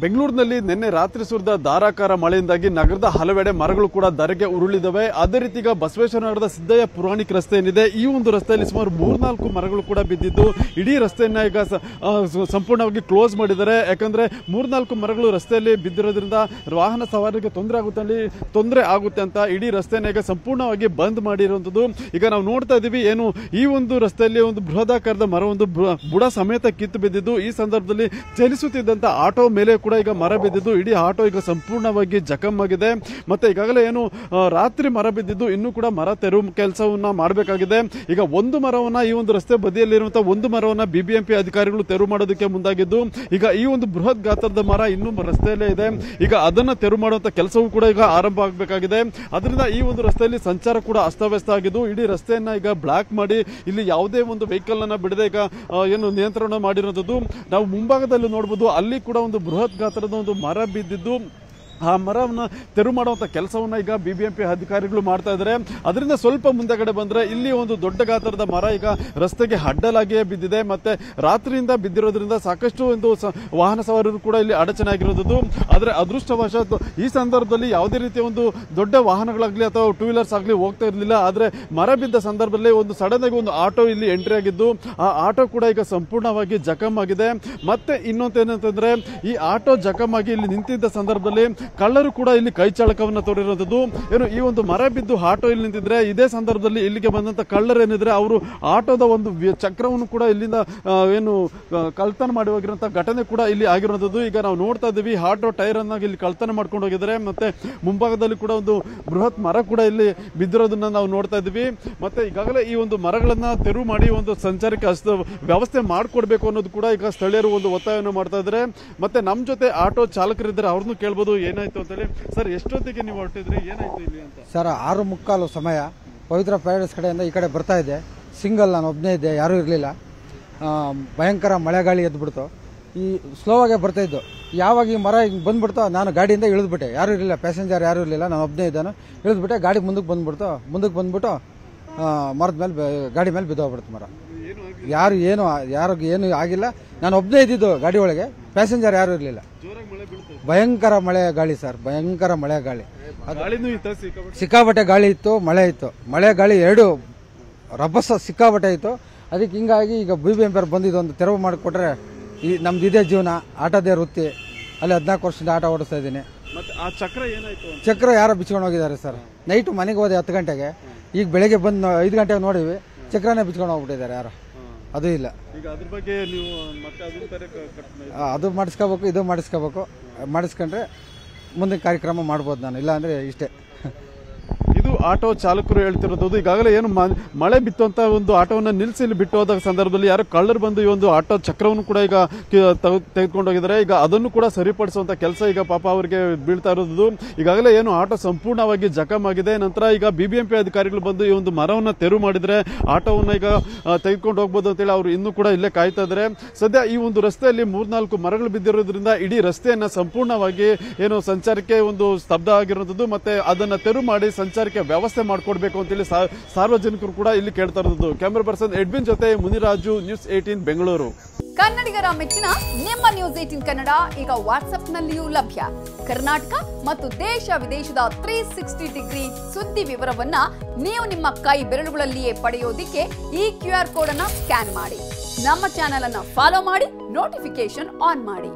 ಬೆಂಗಳೂರಿನಲ್ಲಿ ನಿನ್ನೆ ರಾತ್ರಿ ಸುರಿದ ಧಾರಾಕಾರ ಮಳೆಯಿಂದಾಗಿ ನಗರದ ಹಲವೆಡೆ ಮರಗಳು ಕೂಡ ಧರೆಗೆ ಉರುಳಿದವೆ. ಅದೇ ರೀತಿ ಈಗ ಬಸವೇಶ್ವರ ನಗರದ ಸಿದ್ದಯ್ಯ ಪುರಾಣಿಕ ರಸ್ತೆ ಏನಿದೆ, ಈ ಒಂದು ರಸ್ತೆಯಲ್ಲಿ ಸುಮಾರು 3-4 ಮರಗಳು ಕೂಡ ಬಿದ್ದಿದ್ದು ಇಡೀ ರಸ್ತೆಯನ್ನ ಈಗ ಸಂಪೂರ್ಣವಾಗಿ ಕ್ಲೋಸ್ ಮಾಡಿದ್ದಾರೆ. ಯಾಕಂದ್ರೆ 3-4 ಮರಗಳು ರಸ್ತೆಯಲ್ಲಿ ಬಿದ್ದಿರೋದ್ರಿಂದ ವಾಹನ ಸವಾರರಿಗೆ ತೊಂದರೆ ಆಗುತ್ತೆ ಅಂತ ಇಡೀ ರಸ್ತೆಯನ್ನ ಈಗ ಸಂಪೂರ್ಣವಾಗಿ ಬಂದ್ ಮಾಡಿರುವಂತದ್ದು. ಈಗ ನಾವು ನೋಡ್ತಾ ಇದೀವಿ, ಏನು ಈ ಒಂದು ರಸ್ತೆಯಲ್ಲಿ ಒಂದು ಬೃಹದಾಕಾರದ ಮರ ಒಂದು ಬುಡ ಸಮೇತ ಕಿತ್ತು ಬಿದ್ದಿದ್ದು, ಈ ಸಂದರ್ಭದಲ್ಲಿ ಚಲಿಸುತ್ತಿದ್ದಂತ ಆಟೋ ಮೇಲೆ ಕೂಡ ಈಗ ಮರ ಬಿದ್ದಿದ್ದು ಇಡೀ ಆಟೋ ಈಗ ಸಂಪೂರ್ಣವಾಗಿ ಜಖಂ ಆಗಿದೆ. ಮತ್ತೆ ಈಗಾಗಲೇ ಏನು ರಾತ್ರಿ ಮರ ಬಿದ್ದಿದ್ದು, ಇನ್ನೂ ಕೂಡ ಮರ ತೆರವು ಕೆಲಸವನ್ನ ಮಾಡಬೇಕಾಗಿದೆ. ಈಗ ಒಂದು ಮರವನ್ನ ಈ ಒಂದು ರಸ್ತೆ ಬದಿಯಲ್ಲಿರುವಂತಹ ಒಂದು ಮರವನ್ನ ಬಿಬಿಎಂಪಿ ಅಧಿಕಾರಿಗಳು ತೆರವು ಮಾಡೋದಕ್ಕೆ ಮುಂದಾಗಿದ್ದು, ಈಗ ಈ ಒಂದು ಬೃಹತ್ ಗಾತ್ರದ ಮರ ಇನ್ನೂ ರಸ್ತೆಯಲ್ಲೇ ಇದೆ. ಈಗ ಅದನ್ನ ತೆರವು ಮಾಡುವಂತ ಕೆಲಸವೂ ಕೂಡ ಈಗ ಆರಂಭ ಆಗಬೇಕಾಗಿದೆ. ಅದರಿಂದ ಈ ಒಂದು ರಸ್ತೆಯಲ್ಲಿ ಸಂಚಾರ ಕೂಡ ಅಸ್ತವ್ಯಸ್ತ ಆಗಿದ್ದು, ಇಡೀ ರಸ್ತೆಯನ್ನ ಈಗ ಬ್ಲಾಕ್ ಮಾಡಿ ಇಲ್ಲಿ ಯಾವುದೇ ಒಂದು ವೆಹಿಕಲ್ ಅನ್ನ ಬಿಡದೆ ಈಗ ಏನು ನಿಯಂತ್ರಣ ಮಾಡಿರುವಂತದ್ದು ನಾವು ಮುಂಭಾಗದಲ್ಲಿ ನೋಡಬಹುದು. ಅಲ್ಲಿ ಕೂಡ ಒಂದು ಬೃಹತ್ ಗಾತ್ರದ ಒಂದು ಮರ ಬಿದ್ದಿದ್ದು, ಆ ಮರವನ್ನು ತೆರವು ಮಾಡುವಂತ ಕೆಲಸವನ್ನ ಈಗ ಬಿಬಿಎಂಪಿ ಅಧಿಕಾರಿಗಳು ಮಾಡ್ತಾ ಇದ್ದಾರೆ. ಅದರಿಂದ ಸ್ವಲ್ಪ ಮುಂದೆಗಡೆ ಬಂದ್ರೆ ಇಲ್ಲಿ ಒಂದು ದೊಡ್ಡ ಗಾತ್ರದ ಮರ ಈಗ ರಸ್ತೆಗೆ ಅಡ್ಡಲಾಗಿಯೇ ಬಿದ್ದಿದೆ. ಮತ್ತೆ ರಾತ್ರಿಯಿಂದ ಬಿದ್ದಿರೋದ್ರಿಂದ ಸಾಕಷ್ಟು ಒಂದು ವಾಹನ ಸವಾರರು ಕೂಡ ಇಲ್ಲಿ ಅಡಚಣೆ ಆಗಿರೋದು. ಆದ್ರೆ ಅದೃಷ್ಟವಶಾತ್ ಈ ಸಂದರ್ಭದಲ್ಲಿ ಯಾವುದೇ ರೀತಿಯ ಒಂದು ದೊಡ್ಡ ವಾಹನಗಳಾಗ್ಲಿ ಅಥವಾ ಟೂ ವೀಲರ್ಸ್ ಆಗ್ಲಿ ಹೋಗ್ತಾ ಇರಲಿಲ್ಲ. ಆದ್ರೆ ಮರ ಬಿದ್ದ ಸಂದರ್ಭದಲ್ಲಿ ಒಂದು ಸಡನ್ ಆಗಿ ಒಂದು ಆಟೋ ಇಲ್ಲಿ ಎಂಟ್ರಿ ಆಗಿದ್ದು, ಆ ಆಟೋ ಕೂಡ ಈಗ ಸಂಪೂರ್ಣವಾಗಿ ಜಖಂ ಆಗಿದೆ. ಮತ್ತೆ ಇನ್ನೊಂದೇನಂತಂದ್ರೆ, ಈ ಆಟೋ ಜಖಂ ಆಗಿ ಇಲ್ಲಿ ನಿಂತಿದ್ದ ಸಂದರ್ಭದಲ್ಲಿ ಕಳ್ಳರು ಕೂಡ ಇಲ್ಲಿ ಕೈ ಚಾಳಕವನ್ನ ತೋರಿರೋದು. ಏನು ಈ ಒಂದು ಮರ ಬಿದ್ದು ಆಟೋ ಇಲ್ಲಿ ನಿಂತಿದ್ರೆ, ಇದೇ ಸಂದರ್ಭದಲ್ಲಿ ಇಲ್ಲಿಗೆ ಬಂದಂತ ಕಳ್ಳರು ಏನಿದ್ರೆ ಅವರು ಆಟೋದ ಒಂದು ಚಕ್ರವನ್ನು ಕೂಡ ಇಲ್ಲಿಂದ ಏನು ಕಳ್ತನ ಮಾಡಿ ಹೋಗಿರುವಂತಹ ಘಟನೆ ಕೂಡ ಇಲ್ಲಿ ಆಗಿರೋದು. ಈಗ ನಾವು ನೋಡ್ತಾ ಇದ್ದೀವಿ, ಆಟೋ ಟೈರ್ ಅನ್ನ ಇಲ್ಲಿ ಕಳ್ತನ ಮಾಡ್ಕೊಂಡು ಹೋಗಿದ್ದಾರೆ. ಮತ್ತೆ ಮುಂಭಾಗದಲ್ಲಿ ಕೂಡ ಒಂದು ಬೃಹತ್ ಮರ ಕೂಡ ಇಲ್ಲಿ ಬಿದ್ದಿರೋದನ್ನ ನಾವು ನೋಡ್ತಾ ಇದ್ದೀವಿ. ಮತ್ತೆ ಈಗಾಗಲೇ ಈ ಒಂದು ಮರಗಳನ್ನ ತೆರವು ಮಾಡಿ ಒಂದು ಸಂಚಾರಕ್ಕೆ ವ್ಯವಸ್ಥೆ ಮಾಡಿಕೊಡ್ಬೇಕು ಅನ್ನೋದು ಕೂಡ ಈಗ ಸ್ಥಳೀಯರು ಒಂದು ಒತ್ತಾಯವನ್ನು ಮಾಡ್ತಾ ಇದ್ದಾರೆ. ಮತ್ತೆ ನಮ್ಮ ಜೊತೆ ಆಟೋ ಚಾಲಕರಿದ್ದಾರೆ, ಅವ್ರನ್ನು ಕೇಳ್ಬೋದು ಏನಾಯ್ತು ಅಂತೇಳಿ. ಸರ್, ಎಷ್ಟೊತ್ತಿಗೆ ನೀವು ಹೊರಟಿದ್ರಿ, ಏನಾಯ್ತು ಇಲ್ಲಿ ಅಂತ? ಸರ್, 6:45 ಸಮಯ ಪವಿತ್ರ ಪ್ಯಾರಡೈಸ್ ಕಡೆಯಿಂದ ಈ ಕಡೆ ಬರ್ತಾ ಇದ್ದೆ. ಸಿಂಗಲ್, ನಾನು ಒಬ್ಬನೇ ಇದ್ದೆ, ಯಾರೂ ಇರಲಿಲ್ಲ. ಭಯಂಕರ ಮಳೆಗಾಳಿ ಎದ್ಬಿಡ್ತು. ಈ ಸ್ಲೋ ಆಗೇ ಬರ್ತಾ ಇದ್ದು. ಯಾವಾಗ ಈ ಮರ ಹಿಂಗೆ ಬಂದ್ಬಿಡ್ತು, ನಾನು ಗಾಡಿಯಿಂದ ಇಳಿದ್ಬಿಟ್ಟೆ. ಯಾರೂ ಇರಲಿಲ್ಲ, ಪ್ಯಾಸೆಂಜರ್ ಯಾರೂ ಇರಲಿಲ್ಲ, ನಾನು ಒಬ್ಬನೇ ಇದ್ದಾನು. ಇಳಿದ್ಬಿಟ್ಟೆ, ಗಾಡಿ ಮುಂದಕ್ಕೆ ಬಂದ್ಬಿಟ್ಟು ಮರದ ಮೇಲೆ ಗಾಡಿ ಮೇಲೆ ಬಿದ್ದೋಗ್ಬಿಡ್ತು ಮರ. ಯಾರಿಗೇನು ಆಗಿಲ್ಲ. ನಾನು ಒಬ್ಬನೇ ಇದ್ದಿದ್ದು ಗಾಡಿ ಒಳಗೆ, ಪ್ಯಾಸೆಂಜರ್ ಯಾರೂ ಇರಲಿಲ್ಲ. ಭಯಂಕರ ಮಳೆ ಗಾಳಿ ಸರ್, ಭಯಂಕರ ಮಳೆ ಗಾಳಿ. ಸಿಕ್ಕಾಬಟ್ಟೆ ಗಾಳಿ ಇತ್ತು, ಮಳೆ ಇತ್ತು. ಮಳೆ ಗಾಳಿ ಎರಡು ರಭಸ ಸಿಕ್ಕಾಬಟ್ಟೆ ಇತ್ತು. ಅದಕ್ಕೆ ಹಿಂಗಾಗಿ ಈಗ ಬಿಬಿಎಂಪಿ ಅವ್ರು ಬಂದಿದ್ದು ಒಂದು ತೆರವು ಮಾಡಿಕೊಟ್ರೆ ಈ ನಮ್ದು ಇದೇ ಜೀವನ, ಆಟೋದೇ ವೃತ್ತಿ. ಅಲ್ಲಿ 14 ವರ್ಷದಿಂದ ಆಟೋ ಓಡಿಸ್ತಾ ಇದ್ದೀನಿ. ಚಕ್ರ ಯಾರೋ ಬಿಚ್ಕೊಂಡು ಹೋಗಿದ್ದಾರೆ ಸರ್. ನೈಟು ಮನೆಗೆ ಹೋದೆ 10 ಗಂಟೆಗೆ. ಈಗ ಬೆಳಗ್ಗೆ ಬಂದು 5 ಗಂಟೆಗೆ ನೋಡಿವಿ, ಚಕ್ರನೇ ಬಿಚ್ಕೊಂಡು ಹೋಗ್ಬಿಟ್ಟಿದ್ದಾರೆ ಯಾರೋ. ಅದು ಇಲ್ಲ. ಅದು ಮಾಡಿಸ್ಕೋಬೇಕು, ಇದು ಮಾಡಿಸ್ಕೊಂಡ್ರೆ ಮುಂದಿನ ಕಾರ್ಯಕ್ರಮ ಮಾಡ್ಬೋದು ನಾನು. ಇಲ್ಲ ಅಂದ್ರೆ ಇಷ್ಟೇ. ಇದು ಆಟೋ ಚಾಲಕರು ಹೇಳ್ತಿರೋದು. ಈಗಾಗಲೇ ಏನು ಮಳೆ ಬಿತ್ತುವಂತ ಒಂದು ಆಟೋವನ್ನು ನಿಲ್ಲಿಸಿ ಇಲ್ಲಿ ಬಿಟ್ಟು ಹೋದ ಸಂದರ್ಭದಲ್ಲಿ ಯಾರೋ ಕಳ್ಳರು ಬಂದು ಈ ಒಂದು ಆಟೋ ಚಕ್ರವನ್ನು ಕೂಡ ಈಗ ತೆಗೆದುಕೊಂಡು ಹೋಗಿದ್ದಾರೆ. ಈಗ ಅದನ್ನು ಕೂಡ ಸರಿಪಡಿಸುವಂತ ಕೆಲಸ ಈಗ ಪಾಪ ಅವರಿಗೆ ಬೀಳ್ತಾ ಇರೋದು. ಈಗಾಗಲೇ ಏನು ಆಟೋ ಸಂಪೂರ್ಣವಾಗಿ ಜಖಂ ಆಗಿದೆ. ನಂತರ ಈಗ ಬಿಬಿಎಂಪಿ ಅಧಿಕಾರಿಗಳು ಬಂದು ಈ ಒಂದು ಮರವನ್ನ ತೆರವು ಮಾಡಿದ್ರೆ ಆಟೋವನ್ನ ಈಗ ತೆಗೆದುಕೊಂಡು ಹೋಗ್ಬೋದು ಅಂತೇಳಿ ಅವರು ಇನ್ನೂ ಕೂಡ ಇಲ್ಲೇ ಕಾಯ್ತಾ ಇದ್ದಾರೆ. ಸದ್ಯ ಈ ಒಂದು ರಸ್ತೆಯಲ್ಲಿ 3-4 ಮರಗಳು ಬಿದ್ದಿರೋದ್ರಿಂದ ಇಡೀ ರಸ್ತೆಯನ್ನ ಸಂಪೂರ್ಣವಾಗಿ ಏನು ಸಂಚಾರಕ್ಕೆ ಒಂದು ಸ್ತಬ್ಧ ಆಗಿರೋದು. ಮತ್ತೆ ಅದನ್ನ ತೆರವು ಮಾಡಿ ಸಂಚಾರಕ್ಕೆ ವ್ಯವಸ್ಥೆ ಮಾಡಿಕೊಡ್ಬೇಕು ಅಂತೇಳಿ ಸಾರ್ವಜನಿಕರು ಕೂಡ ಇಲ್ಲಿ ಕೇಳ್ತಾ ಇರೋದು. ಕ್ಯಾಮರಾ ಪರ್ಸನ್ ಎಡ್ವಿನ್ ಜೊತೆ ಮುನಿರಾಜು, ನ್ಯೂಸ್ 18 ಬೆಂಗಳೂರು. ಕನ್ನಡಿಗರ ಮೆಚ್ಚಿನ ನಿಮ್ಮ ನ್ಯೂಸ್ 18 ಕನ್ನಡ ಈಗ ವಾಟ್ಸ್ಆಪ್ನಲ್ಲಿಯೂ ಲಭ್ಯ. ಕರ್ನಾಟಕ ಮತ್ತು ದೇಶ ವಿದೇಶದ 360 ಡಿಗ್ರಿ ಸುದ್ದಿ ವಿವರವನ್ನ ನೀವು ನಿಮ್ಮ ಕೈ ಬೆರಳುಗಳಲ್ಲಿಯೇ ಪಡೆಯೋದಿಕ್ಕೆ ಈ QR ಕೋಡ್ ಅನ್ನ ಸ್ಕ್ಯಾನ್ ಮಾಡಿ. ನಮ್ಮ ಚಾನೆಲ್ ಅನ್ನ ಫಾಲೋ ಮಾಡಿ, ನೋಟಿಫಿಕೇಶನ್ ಆನ್ ಮಾಡಿ.